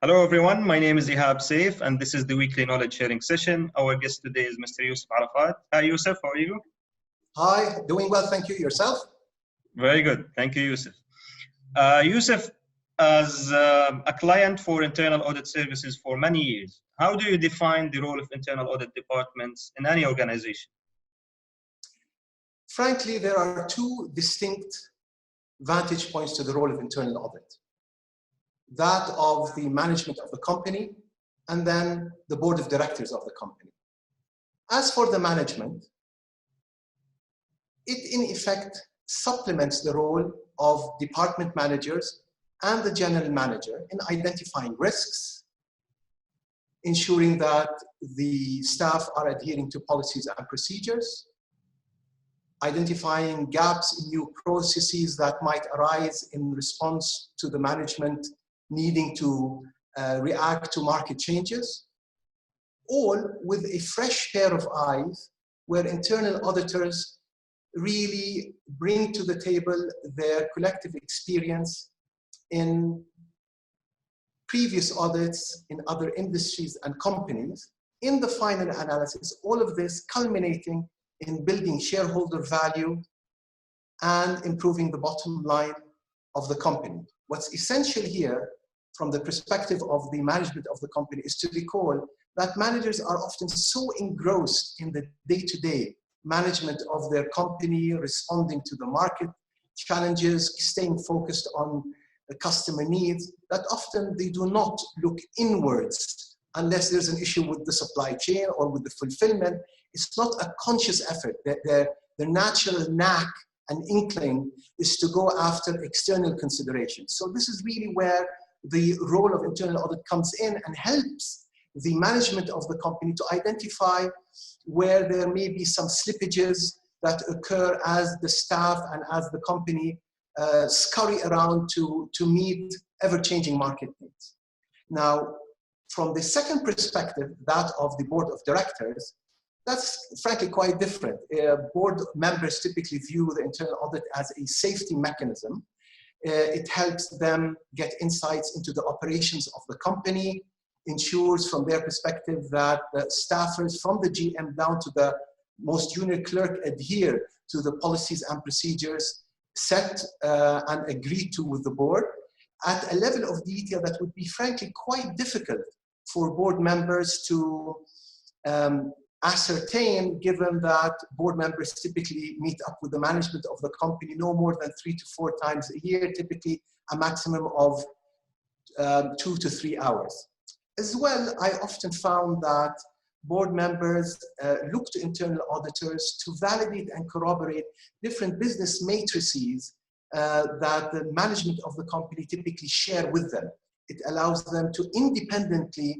Hello everyone, my name is Ehab Saif and this is the weekly knowledge sharing session. Our guest today is Mr. Yousef Arafat. Hi Yousef, how are you? Hi, doing well, thank you. Yourself? Very good, thank you Yousef. Yousef, as a client for internal audit services for many years, how do you define the role of internal audit departments in any organization? Frankly, there are two distinct vantage points to the role of internal audit. That of the management of the company, and then the board of directors of the company. As for the management, it in effect supplements the role of department managers and the general manager in identifying risks, ensuring that the staff are adhering to policies and procedures, identifying gaps in new processes that might arise in response to the management needing to react to market changes, all with a fresh pair of eyes where internal auditors really bring to the table their collective experience in previous audits in other industries and companies. In the final analysis, all of this culminating in building shareholder value and improving the bottom line of the company. What's essential here from the perspective of the management of the company is to recall that managers are often so engrossed in the day-to-day management of their company, responding to the market challenges, staying focused on the customer needs, that often they do not look inwards unless there's an issue with the supply chain or with the fulfillment. It's not a conscious effort. Their natural knack and inkling is to go after external considerations. So this is really where the role of internal audit comes in and helps the management of the company to identify where there may be some slippages that occur as the staff and as the company scurry around to meet ever-changing market needs. Now, from the second perspective, that of the board of directors, that's frankly quite different. Board members typically view the internal audit as a safety mechanism. It helps them get insights into the operations of the company, ensures from their perspective that the staffers from the GM down to the most junior clerk adhere to the policies and procedures set and agreed to with the board at a level of detail that would be frankly quite difficult for board members to ascertain, given that board members typically meet up with the management of the company no more than 3 to 4 times a year, typically a maximum of 2 to 3 hours. As well, I often found that board members look to internal auditors to validate and corroborate different business matrices that the management of the company typically share with them. It allows them to independently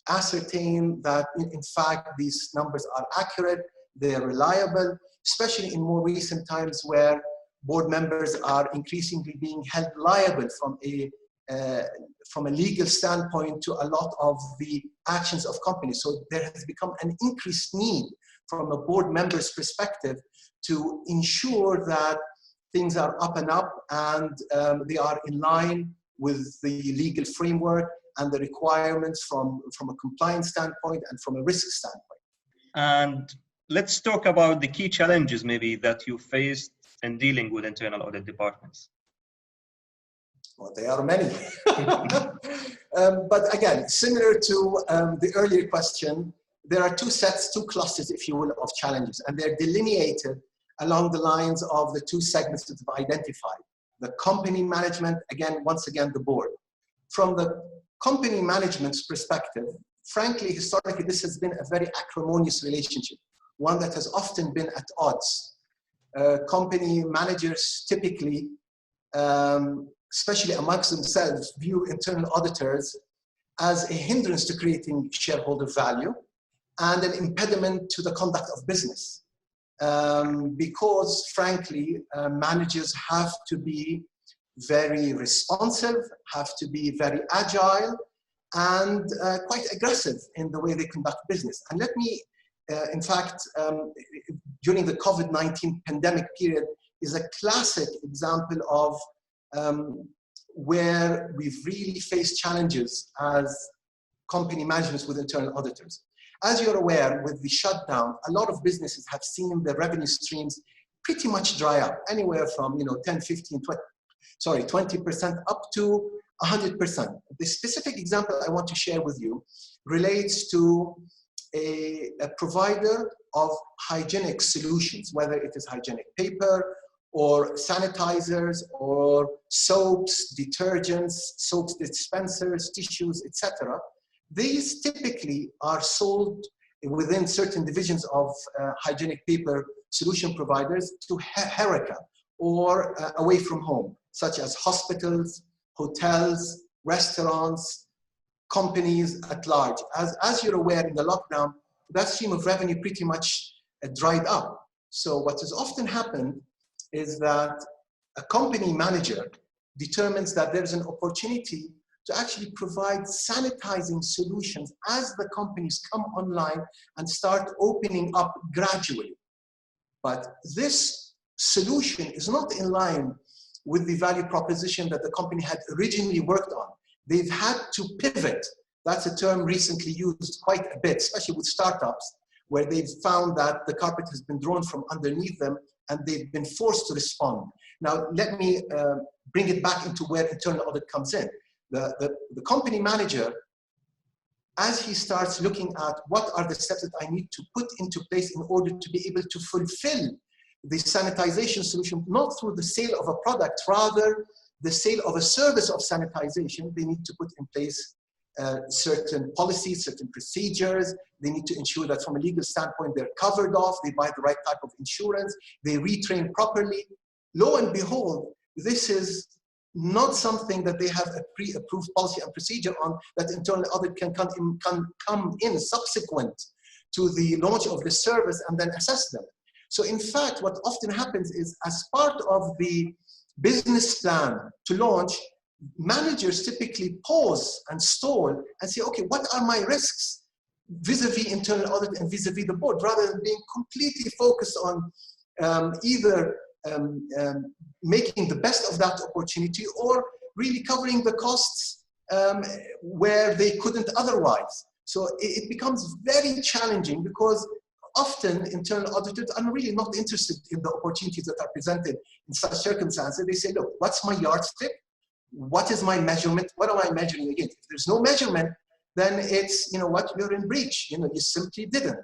ascertain that in fact these numbers are accurate, they're reliable, especially in more recent times where board members are increasingly being held liable from a legal standpoint to a lot of the actions of companies. So there has become an increased need from a board member's perspective to ensure that things are up and up and they are in line with the legal framework and the requirements from a compliance standpoint and from a risk standpoint. And let's talk about the key challenges maybe that you faced in dealing with internal audit departments. Well, there are many. But again, similar to the earlier question, there are two clusters, if you will, of challenges, and they're delineated along the lines of the 2 segments that I've identified. The company management, once again, the board. From the company management's perspective, frankly, historically, this has been a very acrimonious relationship, one that has often been at odds. Company managers typically, especially amongst themselves, view internal auditors as a hindrance to creating shareholder value and an impediment to the conduct of business. Because frankly, managers have to be very responsive, have to be very agile, and quite aggressive in the way they conduct business. And let me, in fact, during the COVID-19 pandemic period is a classic example of where we've really faced challenges as company managements with internal auditors. As you're aware, with the shutdown, a lot of businesses have seen the revenue streams pretty much dry up, anywhere from 10, 15, 20% up to 100%. The specific example I want to share with you relates to a provider of hygienic solutions, whether it is hygienic paper or sanitizers or soaps, detergents, soap dispensers, tissues, etc. These typically are sold within certain divisions of hygienic paper solution providers to HoReCa, or away from home, such as hospitals, hotels, restaurants, companies at large. As you're aware, in the lockdown, that stream of revenue pretty much dried up. So what has often happened is that a company manager determines that there's an opportunity to actually provide sanitizing solutions as the companies come online and start opening up gradually. But this solution is not in line with the value proposition that the company had originally worked on. They've had to pivot. That's a term recently used quite a bit, especially with startups, where they've found that the carpet has been drawn from underneath them and they've been forced to respond. Now, let me bring it back into where internal audit comes in. The company manager, as he starts looking at what are the steps that I need to put into place in order to be able to fulfill the sanitization solution, not through the sale of a product, rather the sale of a service of sanitization, they need to put in place certain policies, certain procedures. They need to ensure that from a legal standpoint, they're covered off, they buy the right type of insurance, they retrain properly. Lo and behold, this is not something that they have a pre-approved policy and procedure on, that internal audit can come in subsequent to the launch of the service and then assess them. So in fact, what often happens is, as part of the business plan to launch, managers typically pause and stall and say, okay, what are my risks vis-a-vis internal audit and vis-a-vis the board, rather than being completely focused on either making the best of that opportunity or really covering the costs where they couldn't otherwise. So it becomes very challenging, because often internal auditors are really not interested in the opportunities that are presented in such circumstances. They say, look, what's my yardstick? What is my measurement? What am I measuring against? If there's no measurement, then it's, you're in breach. You simply didn't.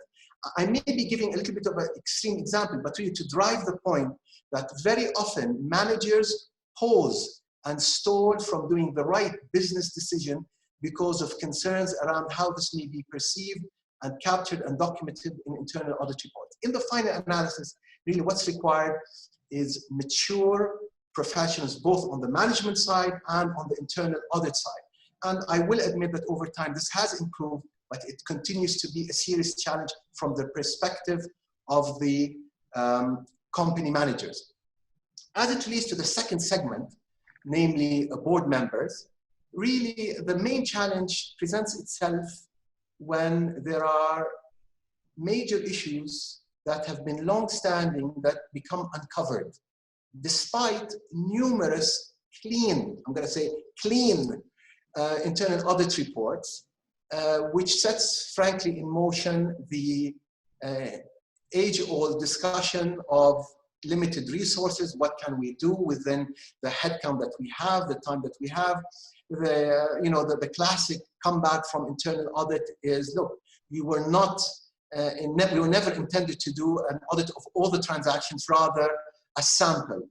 I may be giving a little bit of an extreme example, but really to drive the point that very often managers pause and stall from doing the right business decision because of concerns around how this may be perceived and captured and documented in internal audit reports. In the final analysis, really what's required is mature professionals, both on the management side and on the internal audit side. And I will admit that over time this has improved, but it continues to be a serious challenge from the perspective of the company managers. As it relates to the second segment, namely board members, really the main challenge presents itself when there are major issues that have been long-standing that become uncovered, despite numerous clean, I'm going to say clean, internal audit reports, which sets, frankly, in motion the age-old discussion of limited resources. What can we do within the headcount that we have, the time that we have? The classic comeback from internal audit is, look, we were never intended to do an audit of all the transactions, rather a sample.